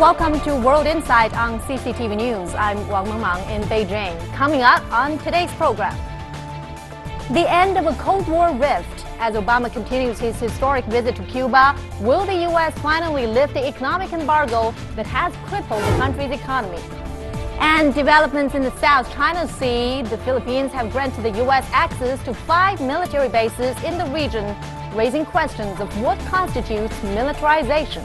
welcome to World Insight on CCTV News. I'm Wang Mengmang in Beijing. Coming up on today's program, the end of a Cold War rift. As Obama continues his historic visit to Cuba, will the U.S. finally lift the economic embargo that has crippled the country's economy? And developments in the South China Sea. The Philippines have granted the U.S. access to 5 military bases in the region, raising questions of what constitutes militarization.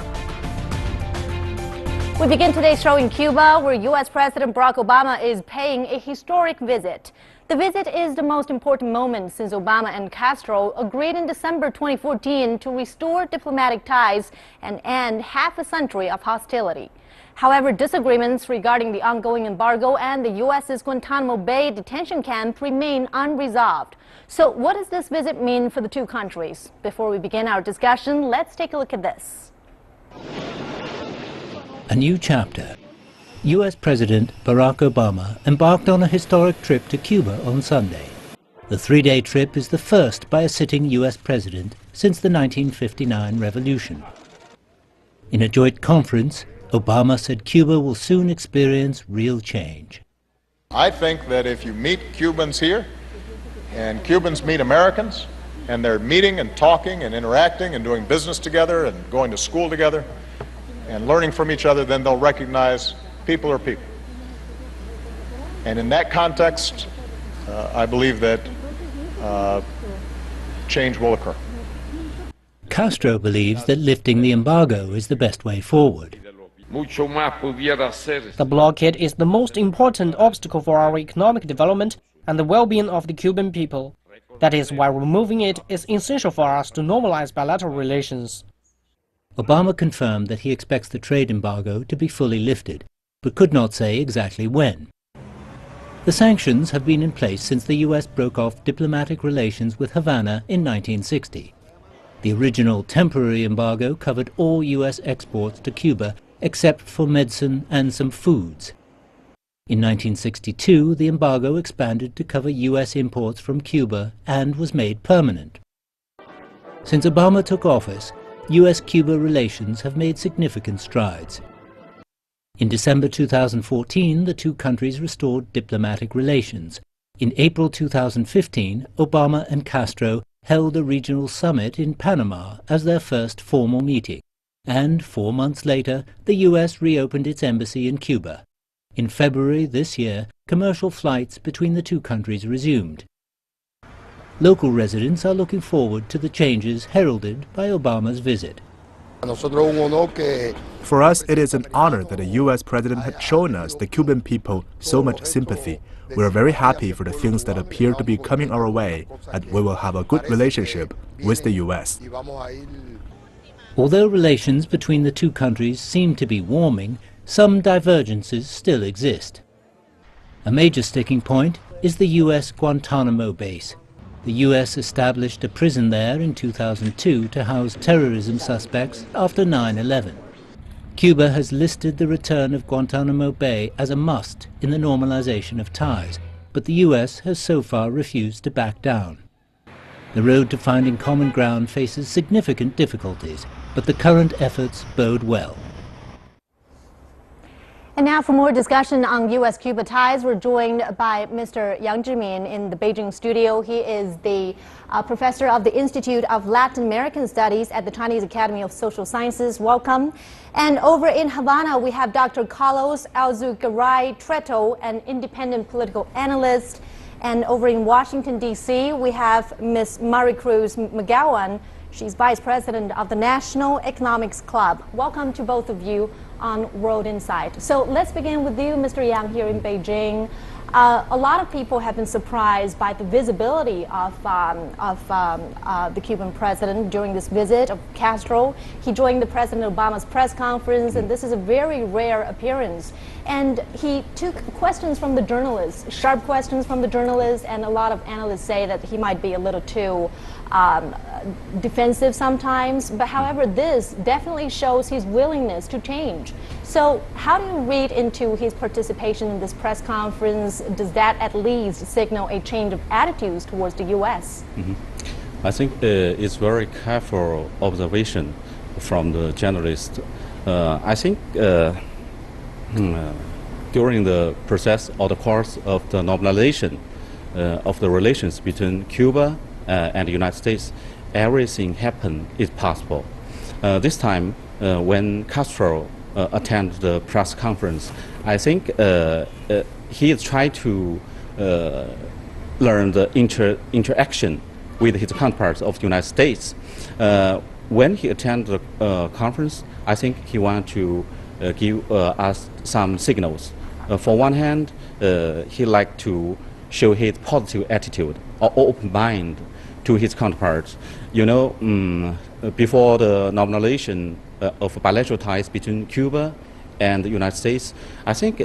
We begin today's show in Cuba, where U.S. President Barack Obama is paying a historic visit. The visit is the most important moment since Obama and Castro agreed in December 2014 to restore diplomatic ties and end half a century of hostility. However, disagreements regarding the ongoing embargo and the U.S.'s Guantanamo Bay detention camp remain unresolved. So what does this visit mean for the two countries? Before we begin our discussion, let's take a look at this. A new chapter. U.S. President Barack Obama embarked on a historic trip to Cuba on Sunday. The 3-day trip is the first by a sitting U.S. president since the 1959 revolution. In a joint conference, Obama said Cuba will soon experience real change. I think that if you meet Cubans here, and Cubans meet Americans, and they're meeting and talking and interacting and doing business together and going to school together and learning from each other, then they'll recognize people are people. And in that context, I believe that change will occur. Castro believes that lifting the embargo is the best way forward. The blockade is the most important obstacle for our economic development and the well-being of the Cuban people. That is why removing it is essential for us to normalize bilateral relations. Obama confirmed that he expects the trade embargo to be fully lifted, but could not say exactly when. The sanctions have been in place since the U.S. broke off diplomatic relations with Havana in 1960. The original temporary embargo covered all U.S. exports to Cuba except for medicine and some foods. In 1962, the embargo expanded to cover U.S. imports from Cuba and was made permanent. Since Obama took office, U.S.-Cuba relations have made significant strides. In December 2014, the two countries restored diplomatic relations. In April 2015, Obama and Castro held a regional summit in Panama as their first formal meeting. And 4 months later, the U.S. reopened its embassy in Cuba. In February this year, commercial flights between the two countries resumed. Local residents are looking forward to the changes heralded by Obama's visit. For us, it is an honor that a U.S. president had shown us, the Cuban people, so much sympathy. We are very happy for the things that appear to be coming our way, and we will have a good relationship with the U.S. Although relations between the two countries seem to be warming, some divergences still exist. A major sticking point is the U.S. Guantanamo base. The U.S. established a prison there in 2002 to house terrorism suspects after 9/11. Cuba has listed the return of Guantanamo Bay as a must in the normalization of ties, but the U.S. has so far refused to back down. The road to finding common ground faces significant difficulties, but the current efforts bode well. And now for more discussion on U.S.-Cuba ties, we're joined by Mr. Yang Zhimin in the Beijing studio. He is the professor of the Institute of Latin American Studies at the Chinese Academy of Social Sciences. Welcome. And over in Havana, we have Dr. Carlos Alzugaray Treto, an independent political analyst. And over in Washington, D.C., we have Ms. Maricruz McGowan. She's vice president of the National Economics Club. Welcome to both of you on World Insight. So let's begin with you, Mr. Yang, here in Beijing. A lot of people have been surprised by the visibility of the Cuban president during this visit of Castro. He joined the President Obama's press conference, and this is a very rare appearance. And he took questions from the journalists, sharp questions from the journalists, and a lot of analysts say that he might be a little too defensive sometimes. But however, this definitely shows his willingness to change. So how do you read into his participation in this press conference? Does that at least signal a change of attitudes towards the U.S.? I think it's very careful observation from the journalist I think during the process or the course of the normalization of the relations between Cuba and the United States, everything happened is possible. This time, when Castro attended the press conference, I think he is trying to learn the interaction with his counterparts of the United States. When he attended the conference, I think he wanted to give us some signals. For one hand, he liked to show his positive attitude or open mind to his counterparts. You know, before the normalization of bilateral ties between Cuba and the United States, I think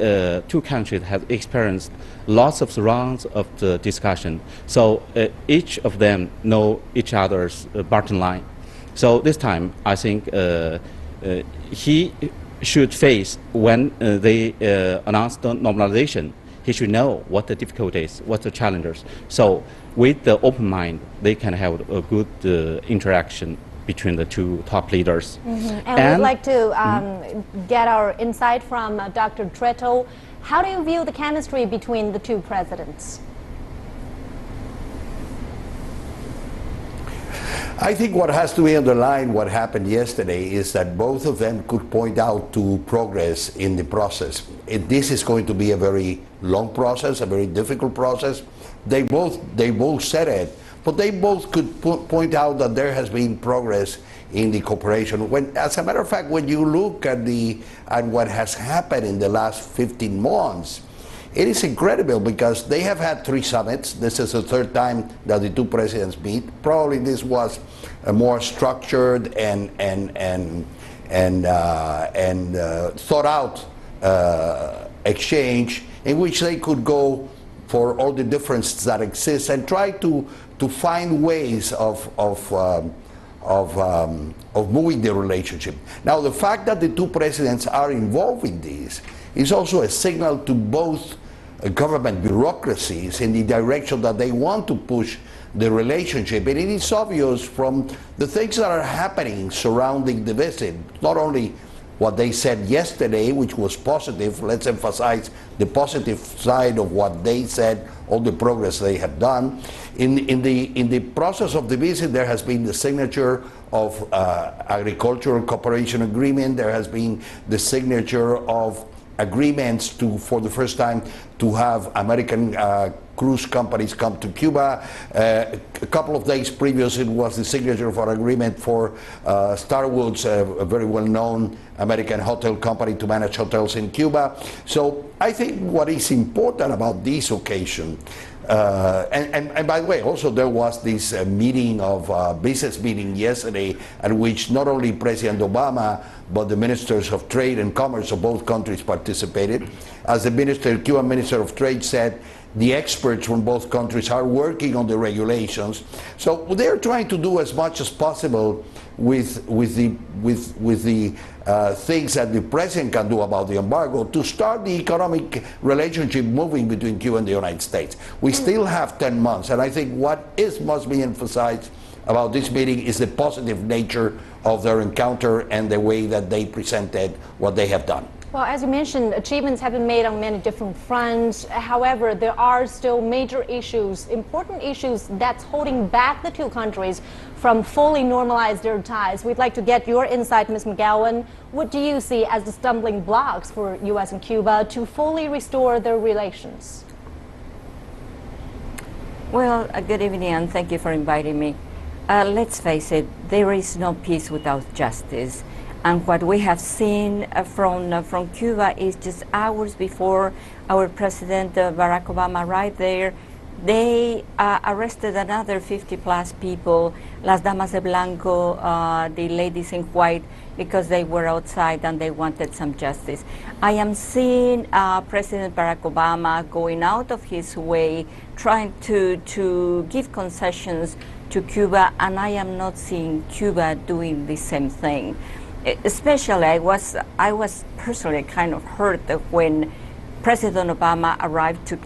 two countries have experienced lots of rounds of the discussion. So each of them know each other's bottom line. So this time, I think he should face, when they announce the normalization, he should know what the difficulties, what the challenges. So with the open mind, they can have a good interaction between the two top leaders. And we'd like to get our insight from Dr. Tretto. How do you view the chemistry between the two presidents? I think what has to be underlined, what happened yesterday, is that both of them could point out to progress in the process. This is going to be a very long process, a very difficult process. They both said it, but they both could point out that there has been progress in the cooperation. As a matter of fact, when you look at what has happened in the last 15 months, it is incredible because they have had 3 summits. This is the 3rd time that the two presidents meet. Probably this was a more structured and thought out exchange in which they could go for all the differences that exist and try to find ways of moving the relationship. Now, the fact that the two presidents are involved in this is also a signal to both government bureaucracies in the direction that they want to push the relationship. And it is obvious from the things that are happening surrounding the visit, not only what they said yesterday, which was positive. Let's emphasize the positive side of what they said, all the progress they have done. In the process of the visit, there has been the signature of agricultural cooperation agreement. There has been the signature of agreements for the first time to have American cruise companies come to Cuba. A couple of days previous, it was the signature of an agreement for Starwoods, a very well-known American hotel company, to manage hotels in Cuba. So I think what is important about this occasion, and by the way, also there was this meeting of business meeting yesterday at which not only President Obama but the ministers of trade and commerce of both countries participated. As the Cuban Minister of Trade said, the experts from both countries are working on the regulations. So they're trying to do as much as possible with the things that the president can do about the embargo to start the economic relationship moving between Cuba and the United States. We still have 10 months, and I think what must be emphasized about this meeting is the positive nature of their encounter and the way that they presented what they have done. Well, as you mentioned, achievements have been made on many different fronts. However, there are still major issues, important issues that's holding back the two countries from fully normalize their ties. We'd like to get your insight, Ms. McGowan. What do you see as the stumbling blocks for U.S. and Cuba to fully restore their relations? Well, good evening and thank you for inviting me. Let's face it, there is no peace without justice. And what we have seen from Cuba is just hours before our President Barack Obama arrived there, they arrested another 50+ people, Las Damas de Blanco, the ladies in white, because they were outside and they wanted some justice. I am seeing President Barack Obama going out of his way, trying to give concessions to Cuba, and I am not seeing Cuba doing the same thing. Especially, I was personally kind of hurt when President Obama arrived to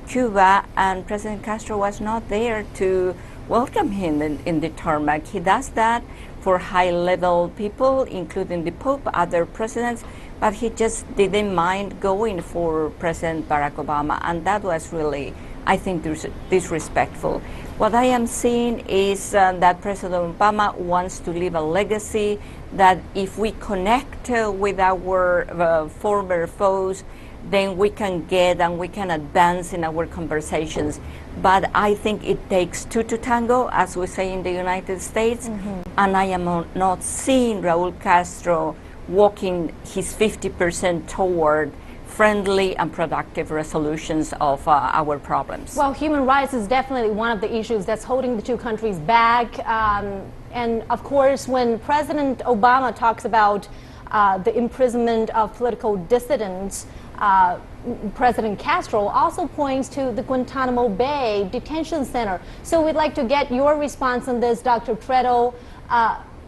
Cuba and President Castro was not there to welcome him in the tarmac. He does that for high-level people, including the Pope, other presidents, but he just didn't mind going for President Barack Obama, and that was really, I think, disrespectful. What I am seeing is that President Obama wants to leave a legacy that if we connect with our former foes, then we can get and we can advance in our conversations. But I think it takes two to tango, as we say in the United States, and I am not seeing Raul Castro walking his 50% toward friendly and productive resolutions of our problems. Well, human rights is definitely one of the issues that's holding the two countries back. And of course, when President Obama talks about the imprisonment of political dissidents, President Castro also points to the Guantanamo Bay detention center. So we'd like to get your response on this, Dr. Treto.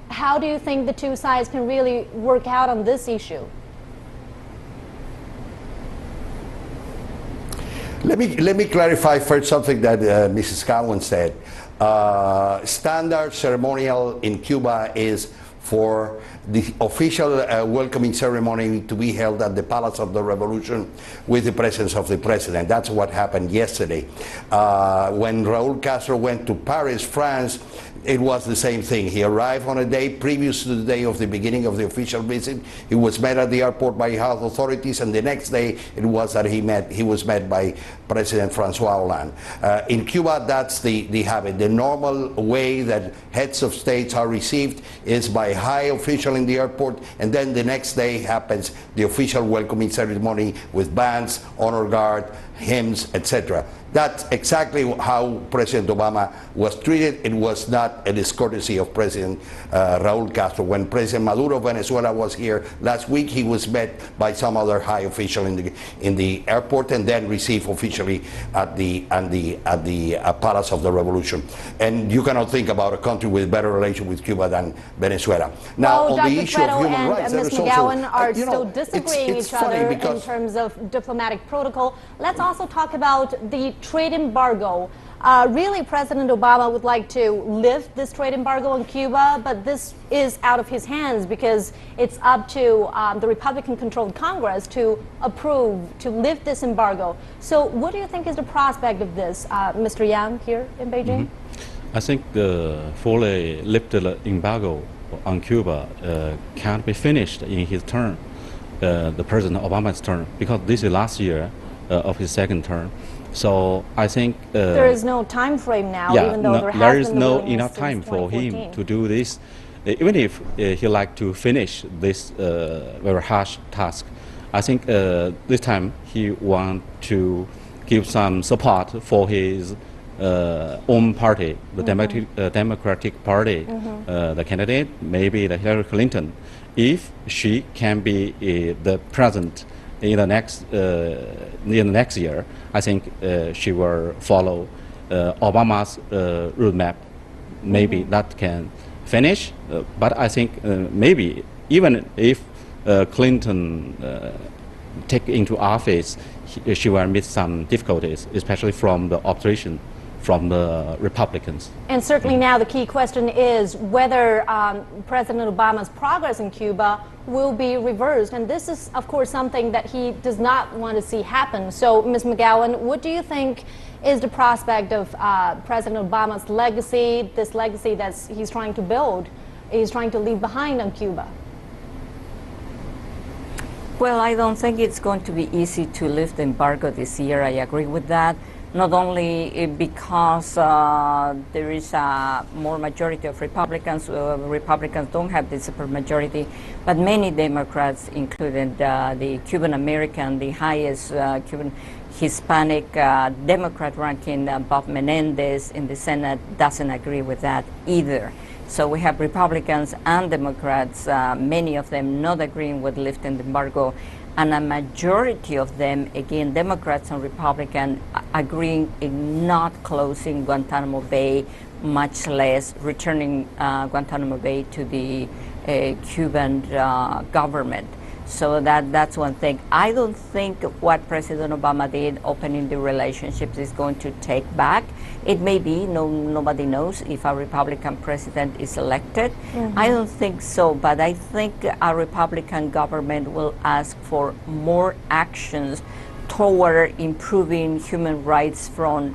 How do you think the two sides can really work out on this issue? Let me clarify first something that Mrs. Cowan said. Standard ceremonial in Cuba is for the official welcoming ceremony to be held at the Palace of the Revolution with the presence of the president. That's what happened yesterday. When Raul Castro went to Paris, France, it was the same thing. He arrived on a day previous to the day of the beginning of the official visit. He was met at the airport by health authorities, and the next day it was that he was met by President Francois Hollande. In Cuba, that's the habit. The normal way that heads of states are received is by high official in the airport, and then the next day happens the official welcoming ceremony with bands, honor guard, hymns, etc. That's exactly how President Obama was treated. It was not a discourtesy of President Raul Castro. When President Maduro of Venezuela was here last week, he was met by some other high official in the airport and then received officially at the Palace of the Revolution. And you cannot think about a country with better relation with Cuba than Venezuela. Now, well, on Dr. the issue Treto of human and rights, Ms. McGowan are still disagreeing each other in terms of diplomatic protocol. Let's also talk about the trade embargo. Really, President Obama would like to lift this trade embargo on Cuba, but this is out of his hands because it's up to the Republican-controlled Congress to approve, to lift this embargo. So what do you think is the prospect of this, Mr. Yang here in Beijing? I think the fully lifted embargo on Cuba can't be finished in his term, the President Obama's term, because this is last year of his second term. So I think there is no time frame now, even though there is no enough time for him to do this. Even if he like to finish this very harsh task, I think this time he want to give some support for his own party, the Democratic Party, the candidate, maybe the Hillary Clinton, if she can be the president in the next year. I think she will follow Obama's roadmap. Maybe that can finish, but I think maybe even if Clinton take into office, she will meet some difficulties, especially from the opposition, from the Republicans. And certainly now the key question is whether President Obama's progress in Cuba will be reversed. And this is, of course, something that he does not want to see happen. So, Ms. McGowan, what do you think is the prospect of President Obama's legacy, this legacy that he's trying to build, he's trying to leave behind on Cuba? Well, I don't think it's going to be easy to lift the embargo this year. I agree with that. Not only because there is a more majority of Republicans, Republicans don't have the supermajority, but many Democrats, including the Cuban American, the highest Cuban Hispanic Democrat ranking, Bob Menendez in the Senate, doesn't agree with that either. So we have Republicans and Democrats, many of them not agreeing with lifting the embargo, and a majority of them, again, Democrats and Republicans, agreeing in not closing Guantanamo Bay, much less returning Guantanamo Bay to the Cuban government. So that's one thing. I don't think what President Obama did, opening the relationships, is going to take back. It may be, nobody knows if a Republican president is elected. I don't think so, but I think a Republican government will ask for more actions toward improving human rights from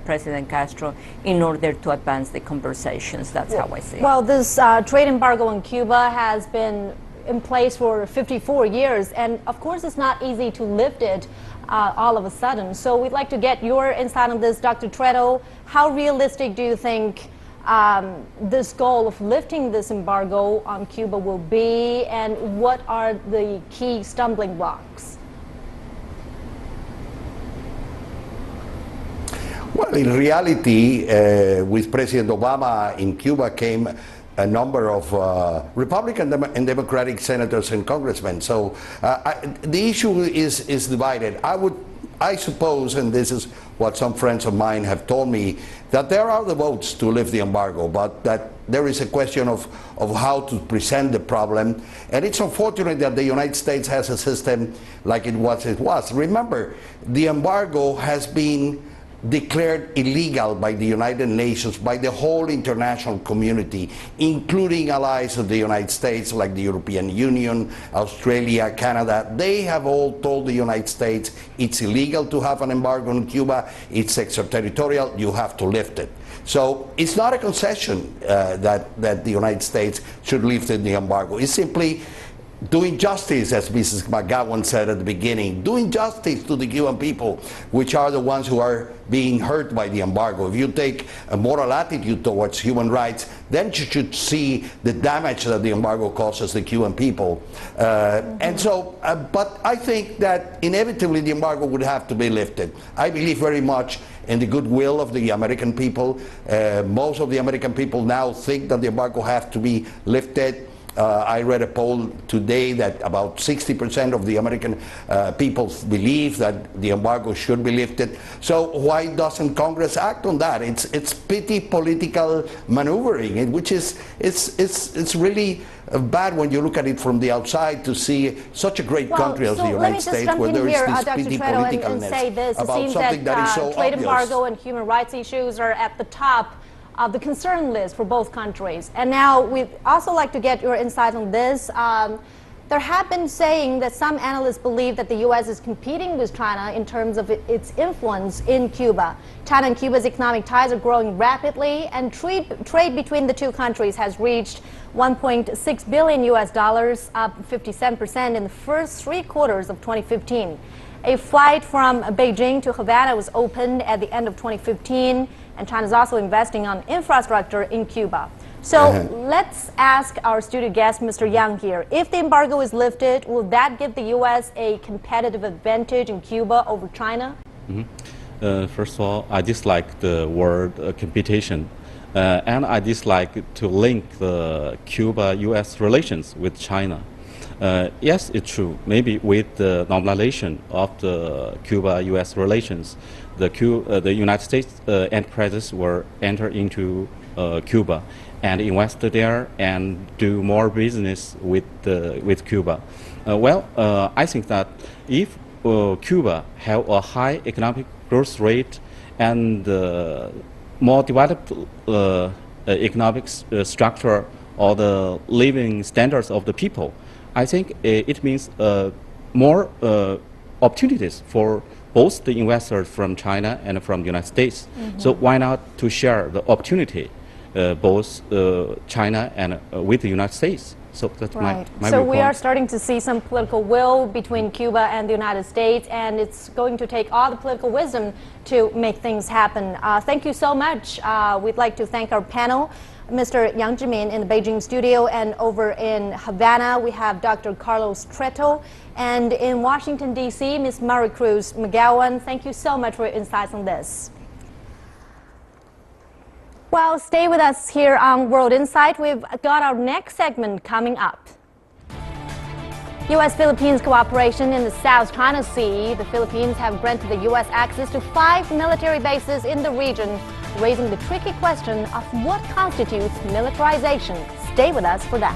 President Castro in order to advance the conversations. That's how I see it. Well, this trade embargo on Cuba has been in place for 54 years, and of course it's not easy to lift it all of a sudden. So we'd like to get your insight on this, Dr. Treto. How realistic do you think this goal of lifting this embargo on Cuba will be, and what are the key stumbling blocks? Well, in reality, with President Obama in Cuba came a number of Republican and Democratic senators and congressmen. So the issue is divided. I suppose, and this is what some friends of mine have told me, that there are the votes to lift the embargo, but that there is a question of how to present the problem. And it's unfortunate that the United States has a system like it was. Remember, the embargo has been declared illegal by the United Nations, by the whole international community, including allies of the United States like the European Union, Australia, Canada. They have all told the United States it's illegal to have an embargo on Cuba, it's extraterritorial, you have to lift it. So it's not a concession that the United States should lift the embargo. It's simply doing justice, as Mrs. McGowan said at the beginning, doing justice to the Cuban people, which are the ones who are being hurt by the embargo. If you take a moral attitude towards human rights, then you should see the damage that the embargo causes the Cuban people. And so, but I think that inevitably the embargo would have to be lifted. I believe very much in the goodwill of the American people. Most of the American people now think that the embargo has to be lifted. I read a poll today that about 60% of the American people believe that the embargo should be lifted. So why doesn't Congress act on that? It's petty political maneuvering, which is it's really bad when you look at it from the outside to see such a great country as the United States, where there is this petty politicalness about something that is so obvious. Trade embargo and human rights issues are at the top of the concern list for both countries. And now we'd also like to get your insight on this. There have been saying that some analysts believe that the U.S. is competing with China in terms of its influence in Cuba. China and Cuba's economic ties are growing rapidly, and trade between the two countries has reached $1.6 billion US, up 57% in the first 3 quarters of 2015. A flight from Beijing to Havana was opened at the end of 2015, and China is also investing on infrastructure in Cuba. So let's ask our studio guest, Mr. Yang here. If the embargo is lifted, will that give the U.S. a competitive advantage in Cuba over China? First of all, I dislike the word competition. And I dislike to link the Cuba-U.S. relations with China. Yes, it's true. Maybe with the normalization of the Cuba-U.S. relations, the United States enterprises will enter into Cuba and invest there and do more business with Cuba. I think that if Cuba have a high economic growth rate and more developed economic structure or the living standards of the people, I think it means more opportunities for both the investors from China and from the United States. So why not to share the opportunity, both China and with the United States? So that's my So we are starting to see some political will between Cuba and the United States, and it's going to take all the political wisdom to make things happen. Thank you so much. We'd like to thank our panel, Mr. Yang Jimin in the Beijing studio, and over in Havana we have Dr. Carlos Treto, and in Washington, D.C., Ms. Maricruz McGowan. Thank you so much for your insights on this. Well, stay with us here on World Insight. We've got our next segment coming up. U.S.-Philippines cooperation in the South China Sea. The Philippines have granted the U.S. access to 5 military bases in the region, raising the tricky question of what constitutes militarization. Stay with us for that.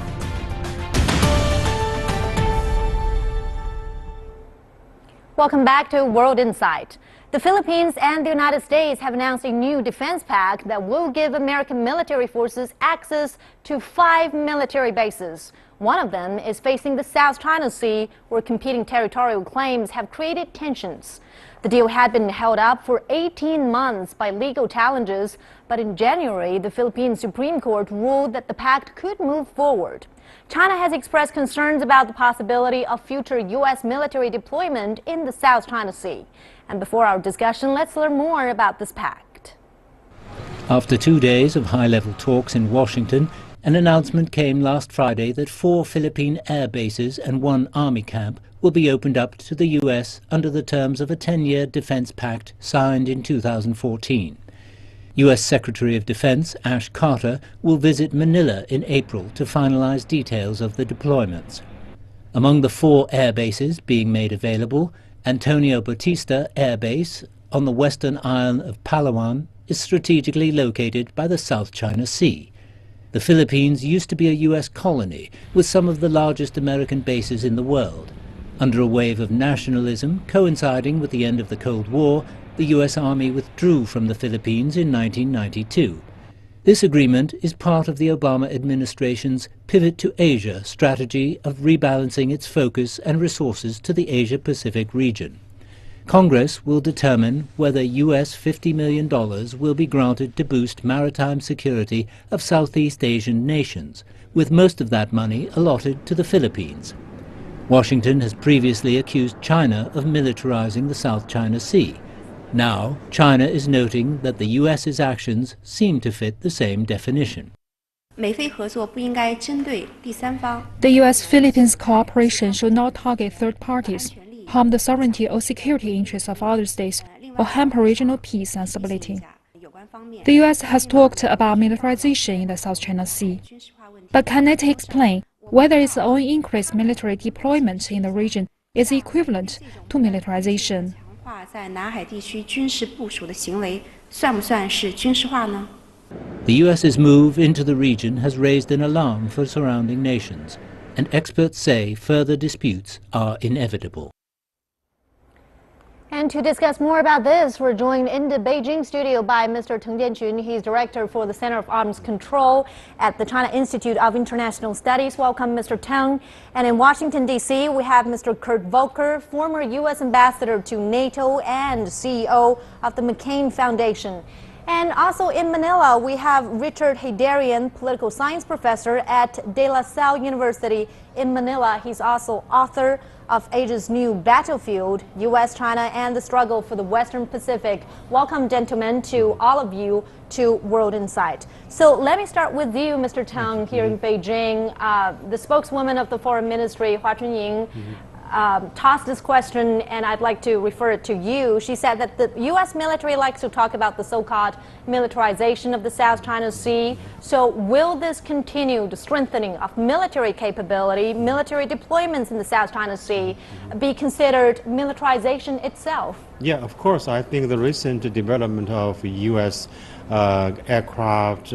Welcome back to World Insight. The Philippines and the United States have announced a new defense pact that will give American military forces access to 5 military bases. One of them is facing the South China Sea, where competing territorial claims have created tensions. The deal had been held up for 18 months by legal challenges, but in January, the Philippine Supreme Court ruled that the pact could move forward. China has expressed concerns about the possibility of future U.S. military deployment in the South China Sea. And before our discussion, let's learn more about this pact. After 2 days of high-level talks in Washington, an announcement came last Friday that 4 Philippine air bases and 1 army camp will be opened up to the U.S. under the terms of a 10-year defense pact signed in 2014. U.S. Secretary of Defense Ash Carter will visit Manila in April to finalize details of the deployments. Among the 4 air bases being made available, Antonio Bautista Air Base on the western island of Palawan is strategically located by the South China Sea. The Philippines used to be a U.S. colony with some of the largest American bases in the world. Under a wave of nationalism coinciding with the end of the Cold War, the U.S. Army withdrew from the Philippines in 1992. This agreement is part of the Obama administration's Pivot to Asia strategy of rebalancing its focus and resources to the Asia-Pacific region. Congress will determine whether U.S. $50 million will be granted to boost maritime security of Southeast Asian nations, with most of that money allotted to the Philippines. Washington has previously accused China of militarizing the South China Sea. Now, China is noting that the U.S.'s actions seem to fit the same definition. The U.S.-Philippines cooperation should not target third parties, harm the sovereignty or security interests of other states, or hamper regional peace and stability. The U.S. has talked about militarization in the South China Sea. But can it explain whether its own increased military deployment in the region is equivalent to militarization? The U.S.'s move into the region has raised an alarm for surrounding nations, and experts say further disputes are inevitable. And to discuss more about this, we're joined in the Beijing studio by Mr. Teng Jianqun. He's director for the Center of Arms Control at the China Institute of International Studies. Welcome, Mr. Teng. And in Washington, D.C., we have Mr. Kurt Volker, former U.S. ambassador to NATO and CEO of the McCain Foundation. And also in Manila, we have Richard Heydarian, political science professor at De La Salle University in Manila. He's also author of Asia's New Battlefield, U.S., China, and the Struggle for the Western Pacific. Welcome, gentlemen, to all of you to World Insight. So let me start with you, Mr. Teng, here in Beijing. The spokeswoman of the Foreign Ministry, Hua Chunying, tossed this question, and I'd like to refer it to you. She said that the U.S. military likes to talk about the so-called militarization of the South China Sea. So will this continue, the strengthening of military capability, military deployments in the South China Sea, be considered militarization itself? Yeah, of course. I think the recent development of U.S. Aircraft,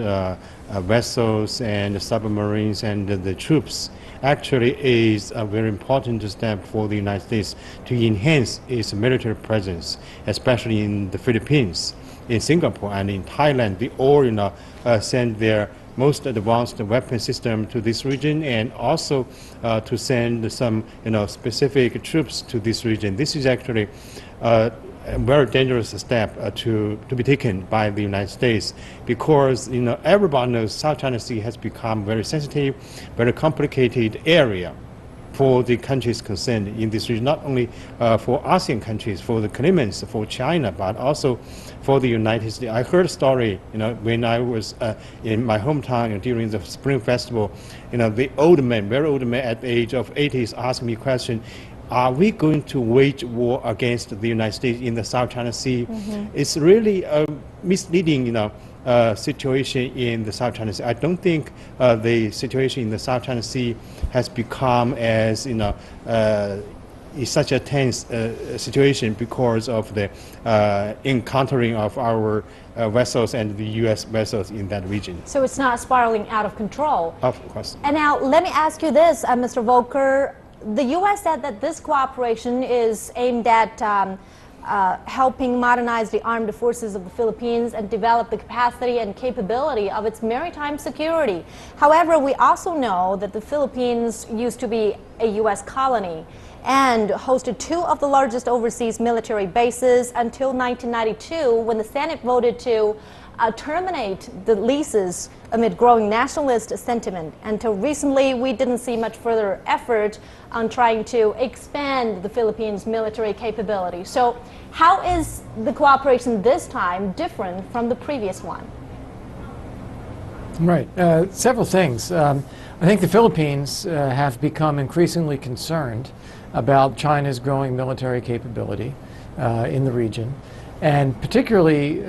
vessels and submarines and the troops actually is a very important step for the United States to enhance its military presence, especially in the Philippines, in Singapore, and in Thailand. They all, send their most advanced weapon system to this region, and also to send some, specific troops to this region. This is actually a very dangerous step to be taken by the United States, because everybody knows South China Sea has become very sensitive, very complicated area for the countries concerned in this region, not only for ASEAN countries, for the claimants, for China, but also for the United States. I heard a story, when I was in my hometown during the Spring Festival, the old man, very old man at the age of 80s, asked me a question: are we going to wage war against the United States in the South China Sea? It's really a misleading, situation in the South China Sea. I don't think the situation in the South China Sea has become as, is such a tense situation because of the encountering of our vessels and the U.S. vessels in that region. So it's not spiraling out of control? Of course. And now let me ask you this, Mr. Volker. the U.S. said that this cooperation is aimed at helping modernize the armed forces of the Philippines and develop the capacity and capability of its maritime security. However, we also know that the Philippines used to be a U.S. colony and hosted two of the largest overseas military bases until 1992, when the Senate voted to terminate the leases amid growing nationalist sentiment. Until recently, we didn't see much further effort on trying to expand the Philippines' military capability. So how is the cooperation this time different from the previous one? Right. Several things. I think the Philippines have become increasingly concerned about China's growing military capability in the region, and particularly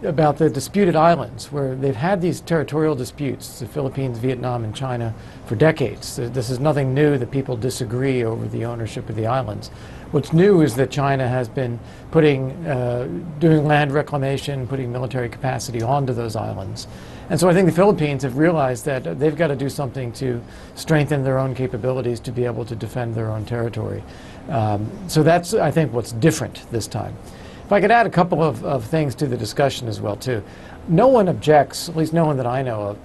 about the disputed islands, where they've had these territorial disputes, the Philippines, Vietnam, and China, for decades. This is nothing new that people disagree over the ownership of the islands. What's new is that China has been doing land reclamation, putting military capacity onto those islands. And so I think the Philippines have realized that they've got to do something to strengthen their own capabilities to be able to defend their own territory. So that's, I think, what's different this time. If I could add a couple of things to the discussion as well, too. No one objects, at least no one that I know of,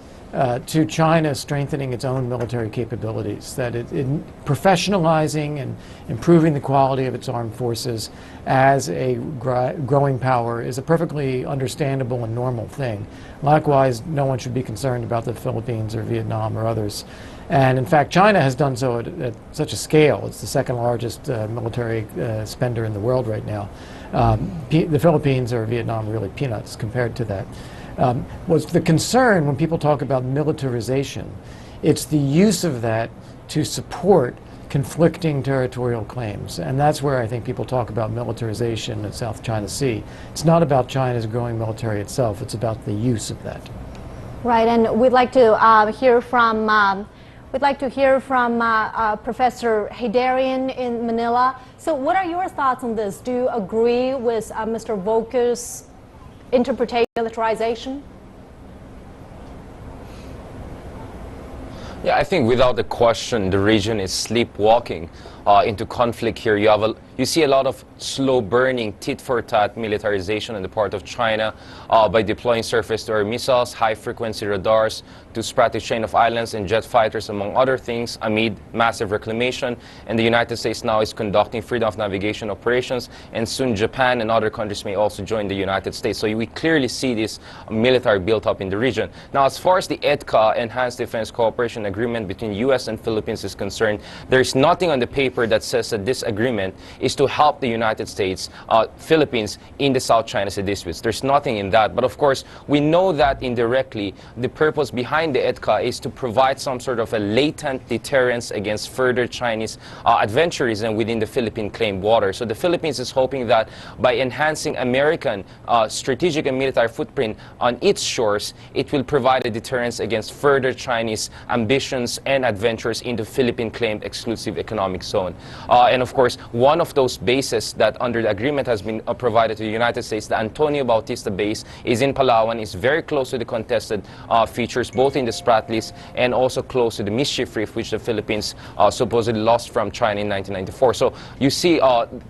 to China strengthening its own military capabilities, that professionalizing and improving the quality of its armed forces as a growing power is a perfectly understandable and normal thing. Likewise, no one should be concerned about the Philippines or Vietnam or others. And in fact, China has done so at such a scale. It's the second largest military spender in the world right now. The Philippines or Vietnam are really peanuts compared to that. Was the concern when people talk about militarization, it's the use of that to support conflicting territorial claims. And that's where I think people talk about militarization in South China Sea. It's not about China's growing military itself, it's about the use of that. Right, and we'd like to hear from Professor Haydarian in Manila. So what are your thoughts on this? Do you agree with Mr. Volker's interpretation of militarization? Yeah, I think without a question, the region is sleepwalking into conflict here. You see a lot of slow-burning, tit-for-tat militarization on the part of China by deploying surface-to-air missiles, high-frequency radars to sporadic chain of islands and jet fighters, among other things, amid massive reclamation. And the United States now is conducting freedom of navigation operations, and soon Japan and other countries may also join the United States. So we clearly see this military built up in the region. Now, as far as the EDCA, Enhanced Defense Cooperation Agreement between U.S. and Philippines is concerned, there's nothing on the paper that says that this agreement is to help the United States, Philippines in the South China Sea disputes. There's nothing in that. But of course, we know that indirectly, the purpose behind the EDCA is to provide some sort of a latent deterrence against further Chinese adventurism within the Philippine claimed water. So the Philippines is hoping that by enhancing American strategic and military footprint on its shores, it will provide a deterrence against further Chinese ambitions and adventures in the Philippine claimed exclusive economic zone. And of course, one of those bases that under the agreement has been provided to the United States, the Antonio Bautista base, is in Palawan, is very close to the contested features, both in the Spratlys and also close to the Mischief Reef, which the Philippines supposedly lost from China in 1994. So you see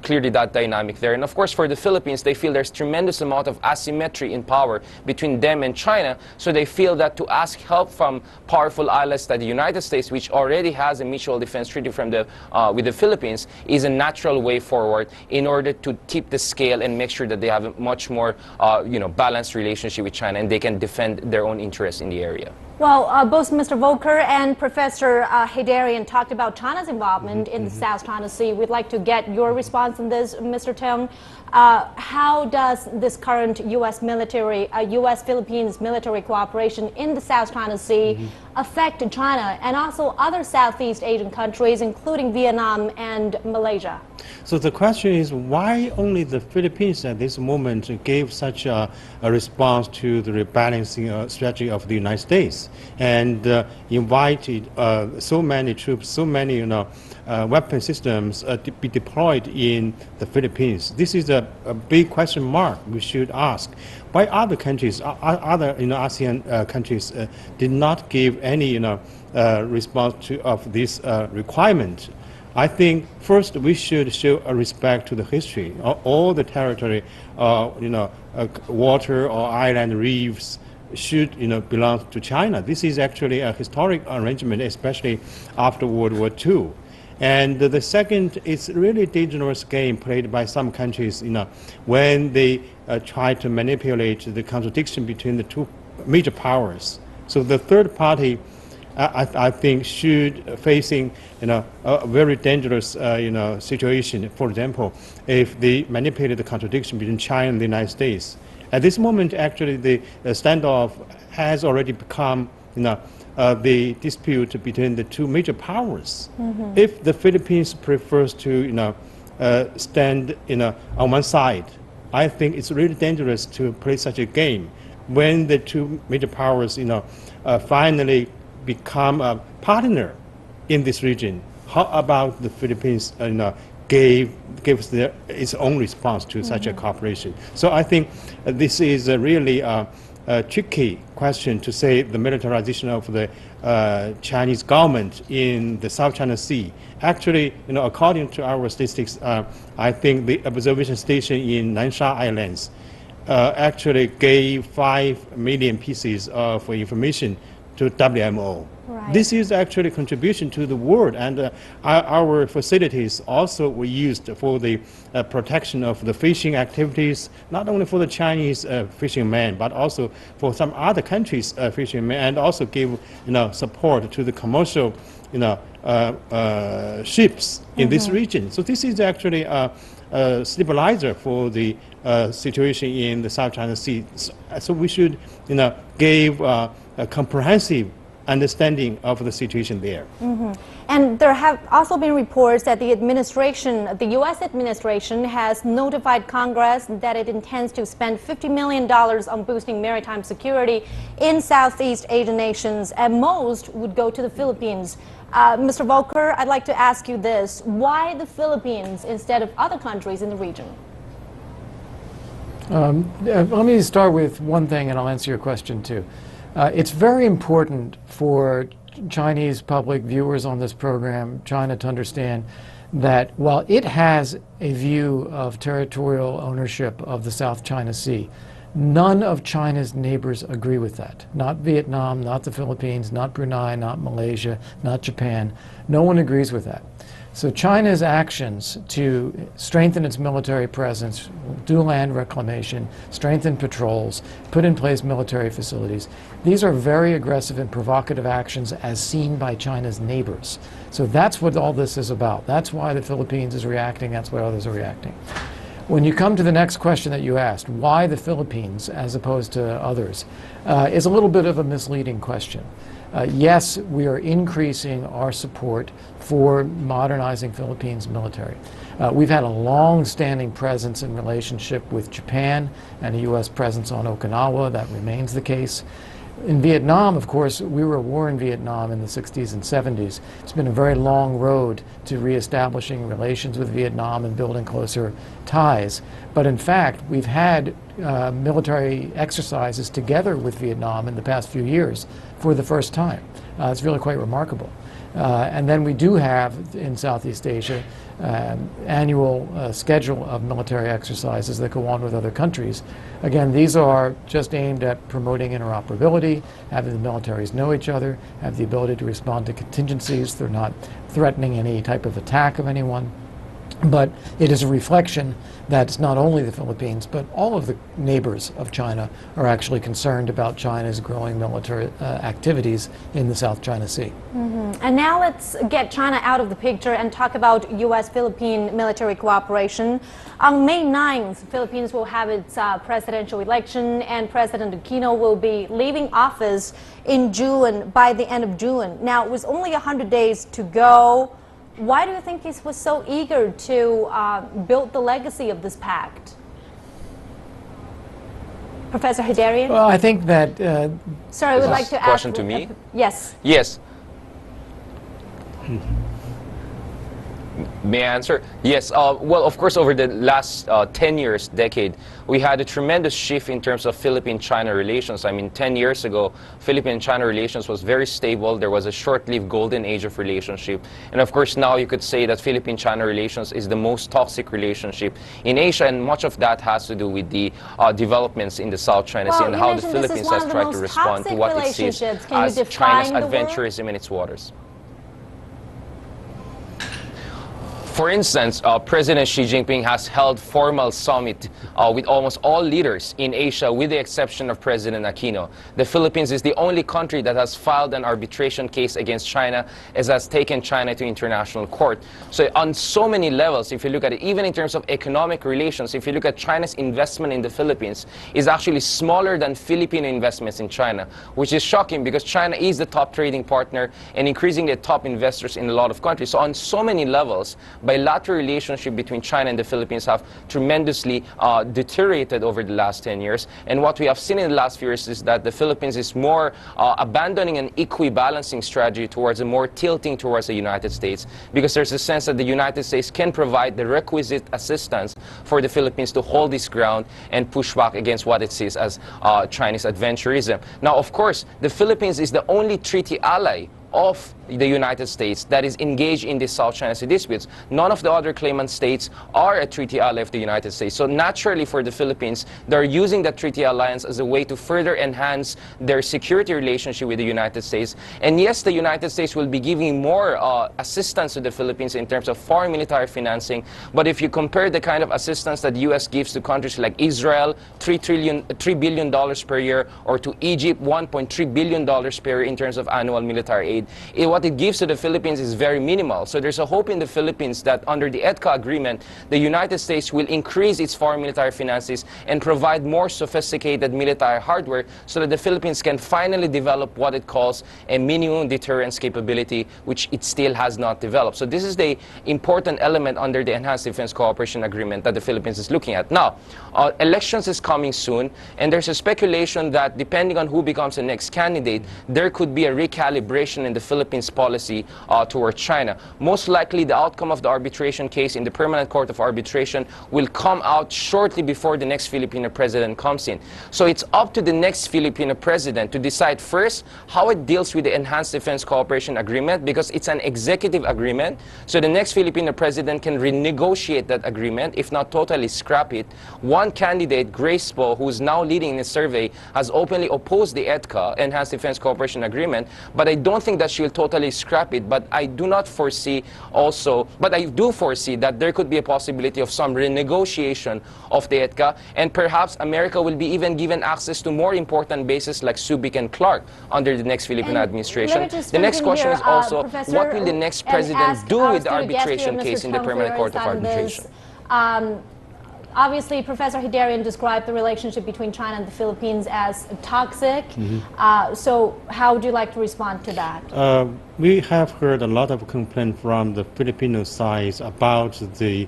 clearly that dynamic there. And of course, for the Philippines, they feel there's tremendous amount of asymmetry in power between them and China. So they feel that to ask help from powerful allies like the United States, which already has a mutual defense treaty from with the Philippines, is a natural way forward in order to tip the scale and make sure that they have a much more balanced relationship with China and they can defend their own interests in the area. Well, both Mr. Volker and Professor Haydarian talked about China's involvement in the South China Sea. We'd like to get your response on this, Mr. Tong. How does this current U.S.-Philippines military cooperation in the South China Sea affect China and also other Southeast Asian countries, including Vietnam and Malaysia? So the question is, why only the Philippines at this moment gave such a response to the rebalancing strategy of the United States and invited so many troops, so many weapon systems to be deployed in the Philippines? This is a big question mark we should ask. Why other countries, other ASEAN countries, did not give any response of this requirement? I think first we should show a respect to the history. All the territory, water or island reefs should belong to China. This is actually a historic arrangement, especially after World War II. And the second is really dangerous game played by some countries, when they try to manipulate the contradiction between the two major powers. So the third party, I think, should facing a very dangerous situation. For example, if they manipulate the contradiction between China and the United States. At this moment, actually, the standoff has already become the dispute between the two major powers. Mm-hmm. If the Philippines prefers to stand on one side, I think it's really dangerous to play such a game. When the two major powers finally become a partner in this region, how about the Philippines gives its own response to such a cooperation? So I think this is really a tricky question to say the militarization of the Chinese government in the South China Sea. Actually, according to our statistics, I think the observation station in Nansha Islands actually gave 5 million pieces of information to WMO. Right. This is actually a contribution to the world, and our facilities also were used for the protection of the fishing activities, not only for the Chinese fishermen, but also for some other countries' fishermen, and also give support to the commercial ships in this region. So this is actually a stabilizer for the situation in the South China Sea. So we should give a comprehensive understanding of the situation there. Mm-hmm. And there have also been reports that the U.S. administration has notified Congress that it intends to spend $50 million on boosting maritime security in Southeast Asian nations, and most would go to the Philippines. Mr. Volker, I'd like to ask you this. Why the Philippines instead of other countries in the region? Let me start with one thing, and I'll answer your question too. It's very important for Chinese public viewers on this program, China, to understand that while it has a view of territorial ownership of the South China Sea, none of China's neighbors agree with that. Not Vietnam, not the Philippines, not Brunei, not Malaysia, not Japan. No one agrees with that. So China's actions to strengthen its military presence, do land reclamation, strengthen patrols, put in place military facilities, these are very aggressive and provocative actions as seen by China's neighbors. So that's what all this is about. That's why the Philippines is reacting, that's why others are reacting. When you come to the next question that you asked, why the Philippines as opposed to others, is a little bit of a misleading question. Yes, we are increasing our support for modernizing Philippines military. We've had a long-standing presence and relationship with Japan and a U.S. presence on Okinawa. That remains the case. In Vietnam, of course, we were at war in Vietnam in the 60s and 70s. It's been a very long road to reestablishing relations with Vietnam and building closer ties. But in fact, we've had military exercises together with Vietnam in the past few years for the first time. It's really quite remarkable. And then we do have in Southeast Asia annual schedule of military exercises that go on with other countries. Again, these are just aimed at promoting interoperability, having the militaries know each other, have the ability to respond to contingencies. They're not threatening any type of attack of anyone. But it is a reflection that it's not only the Philippines, but all of the neighbors of China are actually concerned about China's growing military activities in the South China Sea. Mm-hmm. And now let's get China out of the picture and talk about U.S.-Philippine military cooperation. On May 9th, Philippines will have its presidential election, and President Aquino will be leaving office in June, by the end of June. Now, it was only 100 days to go. Why do you think he was so eager to build the legacy of this pact? Professor Hidarian? Well, I think that... Sorry, I would like to ask... Question to me? Yes. Yes. May I answer? Yes. Well, of course, over the last 10 years, decade, we had a tremendous shift in terms of Philippine-China relations. I mean, 10 years ago, Philippine-China relations was very stable. There was a short-lived golden age of relationship. And of course, now you could say that Philippine-China relations is the most toxic relationship in Asia, and much of that has to do with the developments in the South China Sea and how the Philippines has tried to respond to what it sees as China's adventurism in its waters. For instance, President Xi Jinping has held formal summit with almost all leaders in Asia, with the exception of President Aquino. The Philippines is the only country that has filed an arbitration case against China, as has taken China to international court. So on so many levels, if you look at it, even in terms of economic relations, if you look at China's investment in the Philippines, is actually smaller than Filipino investments in China, which is shocking because China is the top trading partner and increasingly the top investors in a lot of countries. So on so many levels, bilateral relationship between China and the Philippines have tremendously deteriorated over the last 10 years. And what we have seen in the last few years is that the Philippines is more abandoning an equibalancing strategy towards a more tilting towards the United States, because there's a sense that the United States can provide the requisite assistance for the Philippines to hold its ground and push back against what it sees as Chinese adventurism. Now, of course, the Philippines is the only treaty ally of the United States that is engaged in the South China Sea disputes. None of the other claimant states are a treaty ally of the United States. So naturally for the Philippines, they're using that treaty alliance as a way to further enhance their security relationship with the United States. And yes, the United States will be giving more assistance to the Philippines in terms of foreign military financing. But if you compare the kind of assistance that the U.S. gives to countries like Israel, $3 billion per year, or to Egypt, $1.3 billion per year in terms of annual military aid, what it gives to the Philippines is very minimal. So there's a hope in the Philippines that under the EDCA agreement, the United States will increase its foreign military finances and provide more sophisticated military hardware so that the Philippines can finally develop what it calls a minimum deterrence capability, which it still has not developed. So this is the important element under the Enhanced Defense Cooperation Agreement that the Philippines is looking at. Now, elections is coming soon, and there's a speculation that depending on who becomes the next candidate, there could be a recalibration in the Philippines policy towards China. Most likely the outcome of the arbitration case in the Permanent Court of Arbitration will come out shortly before the next Filipino president comes in. So it's up to the next Filipino president to decide first how it deals with the Enhanced Defense Cooperation Agreement, because it's an executive agreement. So the next Filipino president can renegotiate that agreement, if not totally scrap it. One candidate, Grace Poe, who's now leading the survey, has openly opposed the EDCA, Enhanced Defense Cooperation Agreement, but I don't think that she'll totally scrap it. But I do foresee that there could be a possibility of some renegotiation of the EDCA, and perhaps America will be even given access to more important bases like Subic and Clark under the next Filipino administration. The next question is also, what will the next president do with the arbitration case in the Permanent Court of Arbitration? Obviously, Professor Hidarian described the relationship between China and the Philippines as toxic. So how would you like to respond to that? We have heard a lot of complaints from the Filipino side about the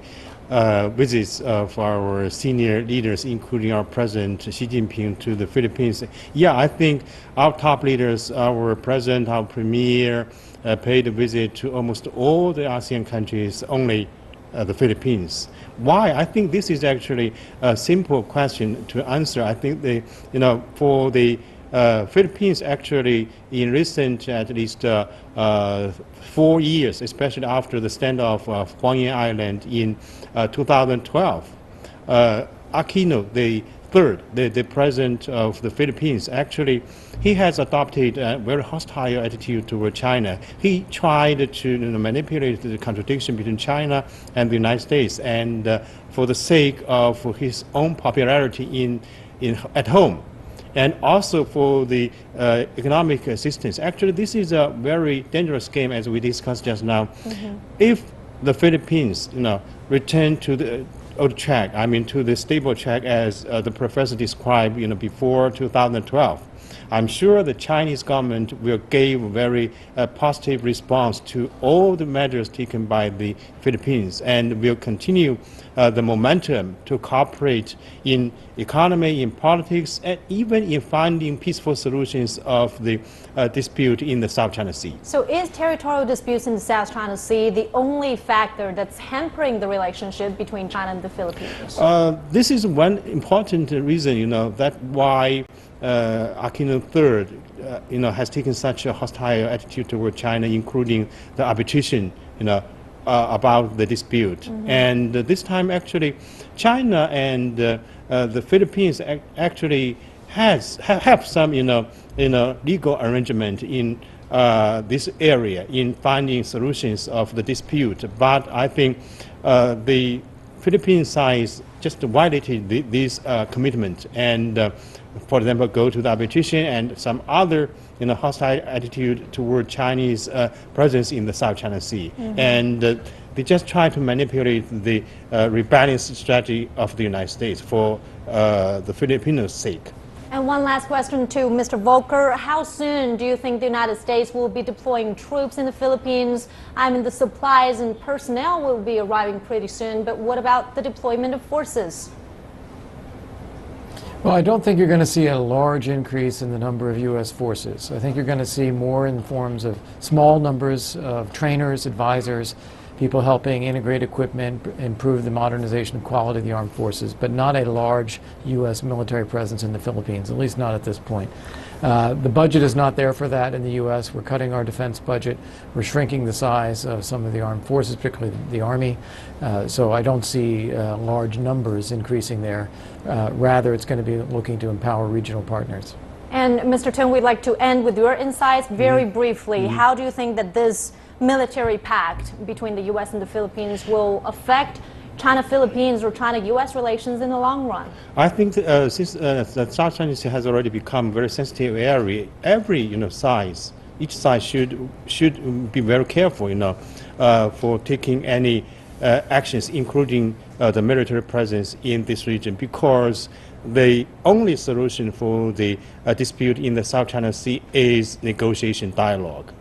visits of our senior leaders, including our President Xi Jinping, to the Philippines. Yeah, I think our top leaders, our President, our Premier, paid a visit to almost all the ASEAN countries, only the Philippines. Why? I think this is actually a simple question to answer. I think for the Philippines, actually, in recent at least 4 years, especially after the standoff of Huangyan Island in 2012, Aquino, the president of the Philippines, actually, he has adopted a very hostile attitude toward China. He tried to manipulate the contradiction between China and the United States, and for the sake of his own popularity at home, and also for the economic assistance. Actually, this is a very dangerous game, as we discussed just now. If the Philippines, return to the old track, to the stable track as the professor described, before 2012, I'm sure the Chinese government will give a very positive response to all the measures taken by the Philippines and will continue the momentum to cooperate in economy, in politics, and even in finding peaceful solutions of the dispute in the South China Sea. So is territorial disputes in the South China Sea the only factor that's hampering the relationship between China and the Philippines? This is one important reason, that why Aquino III, has taken such a hostile attitude toward China, including the arbitration, about the dispute. Mm-hmm. And this time, actually, China and the Philippines actually have some, legal arrangement in this area in finding solutions of the dispute. But I think the Philippine side just violated this commitment and, for example, go to the arbitration and some other hostile attitude toward Chinese presence in the South China Sea. Mm-hmm. And they just try to manipulate the rebalanced strategy of the United States for the Filipinos' sake. And one last question to Mr. Volker. How soon do you think the United States will be deploying troops in the Philippines? I mean, the supplies and personnel will be arriving pretty soon, but what about the deployment of forces? Well, I don't think you're going to see a large increase in the number of U.S. forces. I think you're going to see more in forms of small numbers of trainers, advisors, people helping integrate equipment, improve the modernization and quality of the armed forces, but not a large U.S. military presence in the Philippines, at least not at this point. The budget is not there for that in the U.S. We're cutting our defense budget. We're shrinking the size of some of the armed forces, particularly the Army. So I don't see large numbers increasing there. Rather, it's going to be looking to empower regional partners. And Mr. Tung, we'd like to end with your insights very briefly. Mm-hmm. How do you think that this military pact between the U.S. and the Philippines will affect China-Philippines or China-U.S. relations in the long run? I think since the South China Sea has already become a very sensitive area, every each side should be very careful, for taking any actions, including the military presence in this region, because the only solution for the dispute in the South China Sea is negotiation dialogue.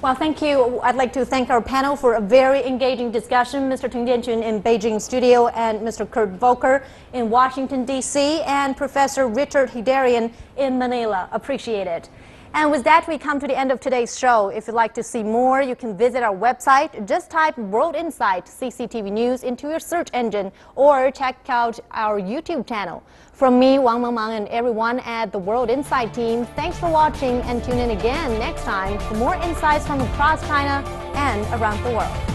Well, thank you. I'd like to thank our panel for a very engaging discussion. Mr. Tung Jianchun in Beijing studio and Mr. Kurt Volker in Washington, D.C. and Professor Richard Hidarian in Manila. Appreciate it. And with that, we come to the end of today's show. If you'd like to see more, you can visit our website. Just type World Insight CCTV News into your search engine or check out our YouTube channel. From me, Wang Mengmang, and everyone at the World Insight team, thanks for watching and tune in again next time for more insights from across China and around the world.